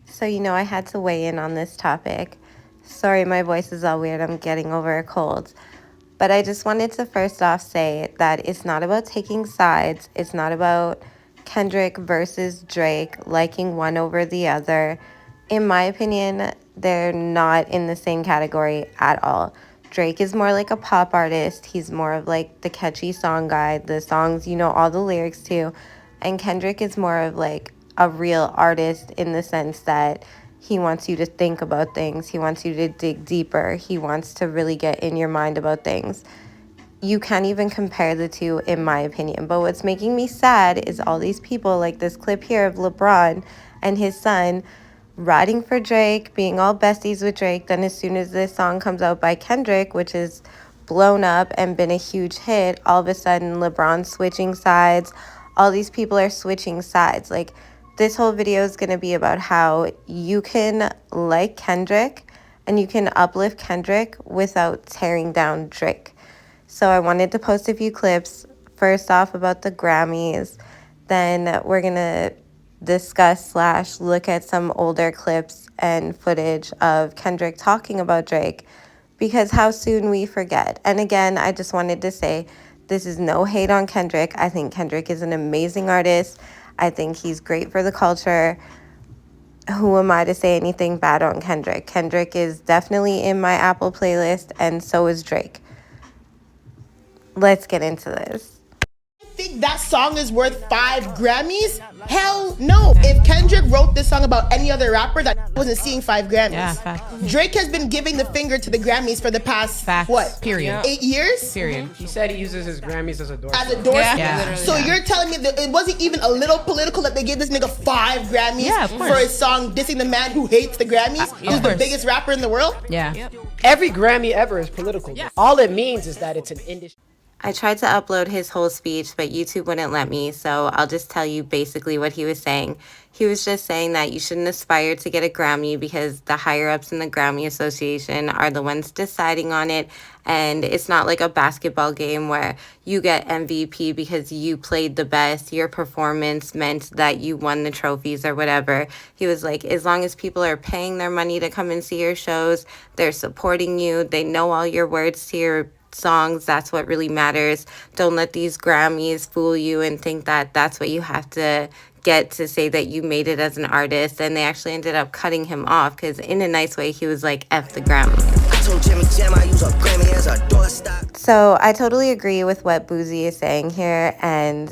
So, I had to weigh in on this topic. Sorry, my voice is all weird. I'm getting over a cold. But I just wanted to first off say that it's not about taking sides. It's not about Kendrick versus Drake, liking one over the other. In my opinion, they're not in the same category at all. Drake is more like a pop artist. He's more of like the catchy song guy, the songs you know all the lyrics to. And Kendrick is more of like a real artist in the sense that he wants you to think about things. He wants you to dig deeper. He wants to really get in your mind about things. You can't even compare the two, in my opinion. But what's making me sad is all these people, like this clip here of LeBron and his son riding for Drake, being all besties with Drake. Then as soon as this song comes out by Kendrick, which is blown up and been a huge hit, all of a sudden LeBron's switching sides. All these people are switching sides. Like, this whole video is going to be about how you can like Kendrick and you can uplift Kendrick without tearing down Drake. So I wanted to post a few clips. First off, about the Grammys. Then we're going to discuss / look at some older clips and footage of Kendrick talking about Drake, because how soon we forget. And again, I just wanted to say this is no hate on Kendrick. I think Kendrick is an amazing artist. I think he's great for the culture. Who am I to say anything bad on Kendrick? Kendrick is definitely in my Apple playlist, and so is Drake. Let's get into this. Think that song is worth 5 Grammys? Hell no. If Kendrick wrote this song about any other rapper, that wasn't seeing 5 Grammys. Yeah, fact. Drake has been giving the finger to the Grammys for the past, Facts. what? Period. 8 years? Period. He said he uses his Grammys as a door. As a door. Yeah. So you're telling me that it wasn't even a little political that they gave this nigga 5 Grammys Yeah, of for course. his song dissing the man who hates the Grammys, who's the biggest rapper in the world? Yeah. Every Grammy ever is political. All it means is that it's an industry. I tried to upload his whole speech, but YouTube wouldn't let me, so I'll just tell you basically what he was saying. He was just saying that you shouldn't aspire to get a Grammy because the higher-ups in the Grammy Association are the ones deciding on it, and it's not like a basketball game where you get MVP because you played the best, your performance meant that you won the trophies or whatever. He was like, as long as people are paying their money to come and see your shows, they're supporting you, they know all your words to your songs, that's what really matters. Don't let these Grammys fool you and think that that's what you have to get to say that you made it as an artist. And they actually ended up cutting him off because in a nice way he was like, F the Grammys. So I totally agree with what Boozy is saying here, and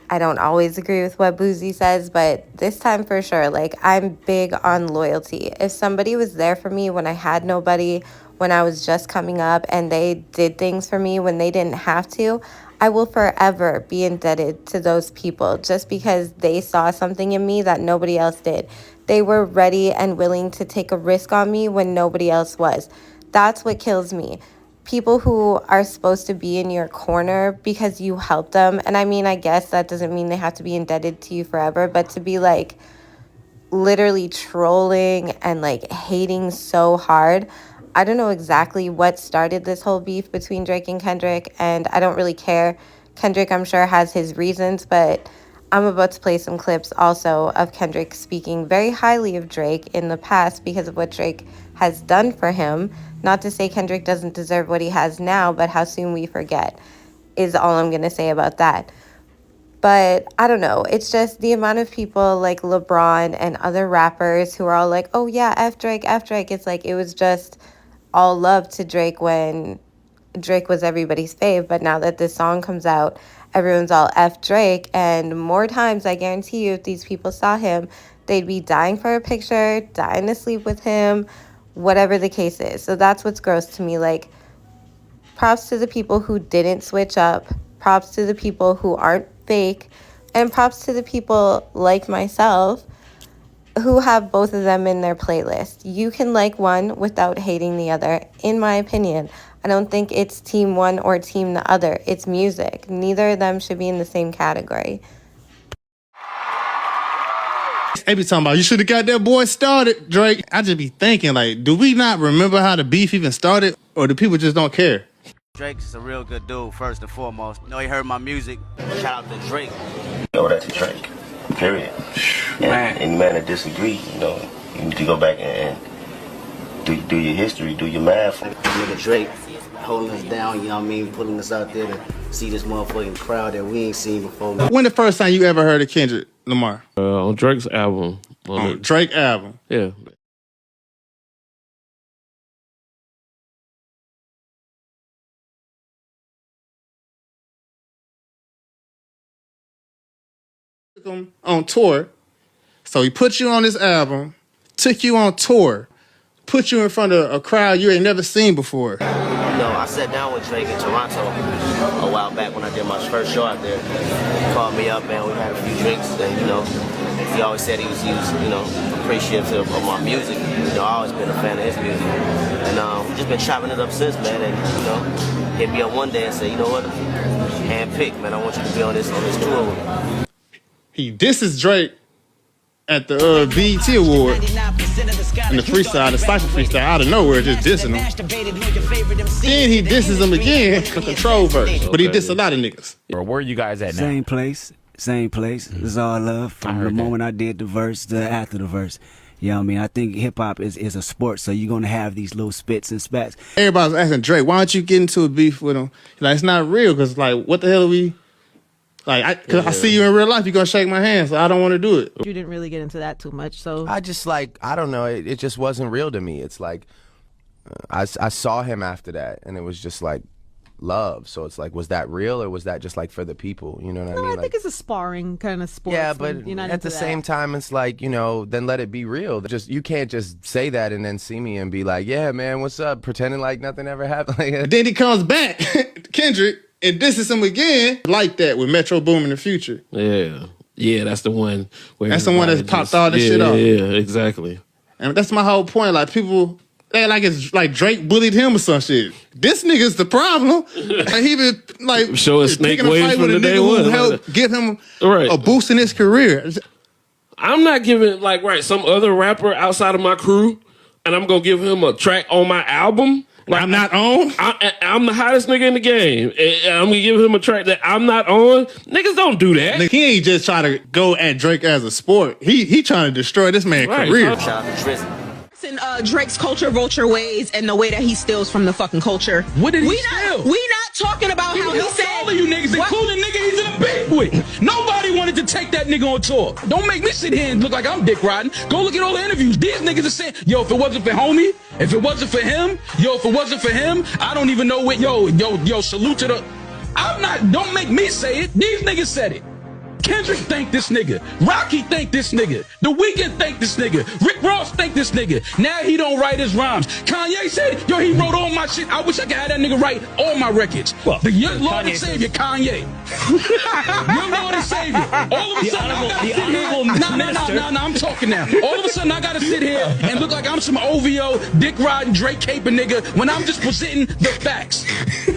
I don't always agree with what Boozy says, but this time for sure, like, I'm big on loyalty. If somebody was there for me when I had nobody, when I was just coming up, and they did things for me when they didn't have to, I will forever be indebted to those people just because they saw something in me that nobody else did. They were ready and willing to take a risk on me when nobody else was. That's what kills me. People who are supposed to be in your corner because you helped them. And I mean, I guess that doesn't mean they have to be indebted to you forever, but to be like literally trolling and like hating so hard. I don't know exactly what started this whole beef between Drake and Kendrick, and I don't really care. Kendrick, I'm sure, has his reasons, but I'm about to play some clips also of Kendrick speaking very highly of Drake in the past because of what Drake has done for him. Not to say Kendrick doesn't deserve what he has now, but how soon we forget is all I'm going to say about that. But I don't know. It's just the amount of people like LeBron and other rappers who are all like, oh yeah, F Drake, F Drake. It's like it was just all love to Drake when Drake was everybody's fave. But now that this song comes out, everyone's all F Drake. And more times, I guarantee you, if these people saw him, they'd be dying for a picture, dying to sleep with him, whatever the case is. So that's what's gross to me. Like, props to the people who didn't switch up. Props to the people who aren't fake. And props to the people like myself who have both of them in their playlist. You can like one without hating the other, in my opinion. I don't think it's team one or team the other. It's music. Neither of them should be in the same category. They be talking about, you should have got that boy started, Drake. I just be thinking, like, do we not remember how the beef even started? Or do people just don't care? Drake's a real good dude, first and foremost. You know, he heard my music. Shout out to Drake. No, that's a Drake. Period. And any man that disagree, you need to go back and do your history, do your math. Nigga Drake holding us down, you know what I mean, pulling us out there to see this motherfucking crowd that we ain't seen before. When the first time you ever heard of Kendrick Lamar? On Drake's album. On Drake album. Yeah. On tour, so he put you on this album, took you on tour, put you in front of a crowd you ain't never seen before. I sat down with Drake in Toronto a while back when I did my first show out there. He called me up and we had a few drinks, and he always said he was appreciative of my music. I've always been a fan of his music, and we've just been chopping it up since, man. And hit me up one day and said, you know what, handpicked, man, I want you to be on this tour. He disses Drake at the BET Award in the freestyle, the cypher freestyle, out of nowhere, just dissing him. Then he disses him again for Control verse, but he dissed a lot of niggas. Or where are you guys at now? Same place. It's all love from the moment I did the verse to after the verse. You know what I mean? I think hip-hop is a sport, so you're going to have these little spits and spats. Everybody's asking Drake, why don't you get into a beef with him? Like, it's not real, because, like, what the hell are we... Like, I see you in real life, you're going to shake my hand, so I don't want to do it. You didn't really get into that too much, so... I just, I don't know, it just wasn't real to me. It's like, I saw him after that, and it was just, love. So it's like, was that real, or was that just, for the people? You know what I mean? I think it's a sparring kind of sport. Yeah, but at the same time, it's like, then let it be real. You can't just say that and then see me and be like, yeah, man, what's up? Pretending like nothing ever happened. Then he comes back, Kendrick, and this is him again, like that, with Metro Boom in the Future. Yeah, that's the one. That's the one that's popped all this shit off. Yeah, exactly. And that's my whole point. Like, people, they like it's like Drake bullied him or some shit. This nigga's the problem. Like, he been, showing snake waves from the day one. Who helped give him a boost in his career. I'm not giving, some other rapper outside of my crew, and I'm going to give him a track on my album. I'm not on? I'm the hottest nigga in the game. And I'm going to give him a track that I'm not on. Niggas don't do that. He ain't just trying to go at Drake as a sport. He trying to destroy this man's career. Shout out to Tristan. In Drake's culture vulture ways and the way that he steals from the fucking culture. What did he steal? We not talking about how he said all of you niggas, including nigga he's in a beef with. Nobody wanted to take that nigga on tour. Don't make me sit here and look like I'm dick riding. Go look at all the interviews. These niggas are saying, yo, if it wasn't for homie, if it wasn't for him, I don't even know what, yo, salute to the... Don't make me say it. These niggas said it. Kendrick thanked this nigga. Rocky thanked this nigga. The Weeknd thanked this nigga. Rick Ross thanked this nigga. Now he don't write his rhymes. Kanye said, yo, he wrote all my shit. I wish I could have that nigga write all my records. Your Lord and Savior, Kanye. Your Lord and Savior. All of a sudden, I gotta sit here. No, I'm talking now. All of a sudden, I gotta sit here and look like I'm some OVO, dick riding, Drake caping nigga when I'm just presenting the facts.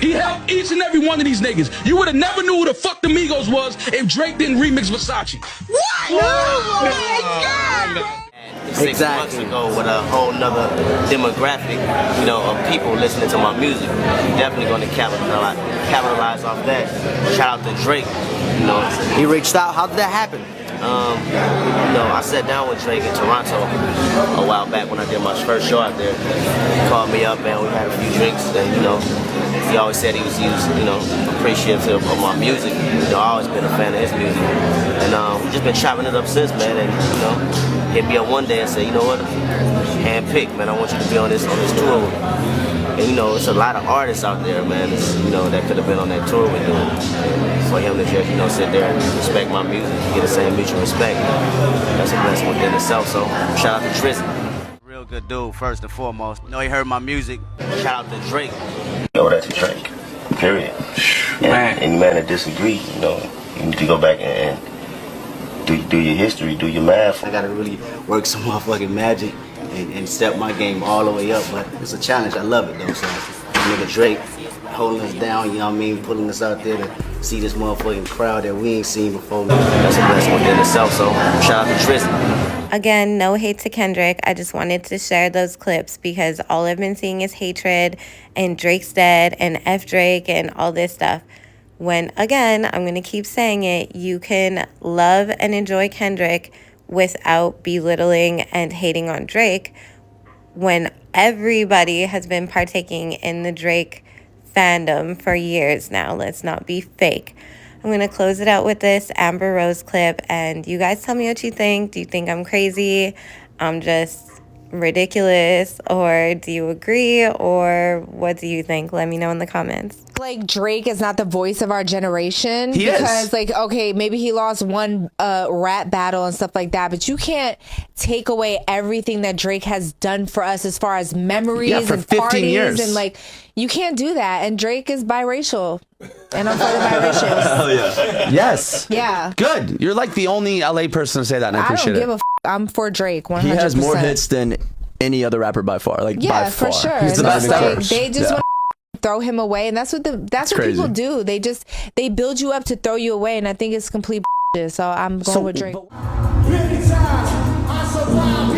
He helped each and every one of these niggas. You would have never knew who the fuck the Migos was if Drake didn't remix Versace. What? Oh my God! 6 months ago with a whole nother demographic, of people listening to my music. Definitely going to capitalize off that. Shout out to Drake. He reached out. How did that happen? I sat down with Drake in Toronto a while back when I did my first show out there. He called me up and we had a few drinks, and he always said he was appreciative of my music. I've always been a fan of his music, and we've just been chopping it up since, man. And hit me up one day and said, you know what, handpicked, man, I want you to be on this tour. And it's a lot of artists out there, man. That could have been on that tour with him. And for him to just, sit there and respect my music, get the same mutual respect. That's a blessing within itself. So shout out to Tristan. Real good dude, first and foremost. He heard my music. Shout out to Drake. No, that's a Drake. Period. And any man that disagree, you need to go back and do your history, do your math. I gotta really work some motherfucking magic and step my game all the way up, but it's a challenge. I love it though. So nigga Drake holding us down, pulling us out there to see this motherfucking crowd that we ain't seen before. That's a blessing within itself. So shout out to Tristan. Again, no hate to Kendrick. I just wanted to share those clips because all I've been seeing is hatred and Drake's dead and F Drake and all this stuff. when, again, I'm going to keep saying it, you can love and enjoy Kendrick without belittling and hating on Drake, when everybody has been partaking in the Drake fandom for years now. Let's not be fake. I'm going to close it out with this Amber Rose clip, and you guys tell me what you think. Do you think I'm crazy? I'm just ridiculous, or do you agree, or what do you think? Let me know in the comments. Like, Drake is not the voice of our generation He because is. like, okay, maybe he lost one rap battle and stuff like that, but you can't take away everything that Drake has done for us as far as memories for and 15 parties years. and like, you can't do that. And Drake is biracial, and I'm for the biracials. Hell yeah. Yes. Yeah. Good. You're like the only LA person to say that, and I I appreciate don't give it. a I'm for Drake 100%. He has more hits than any other rapper by far. Like, Yeah, by for far. sure. He's the That's best like, ever. they just want to throw him away, and that's what crazy. people do. They build you up to throw you away, and I think it's complete shit. So I'm going with Drake. Anytime I survive,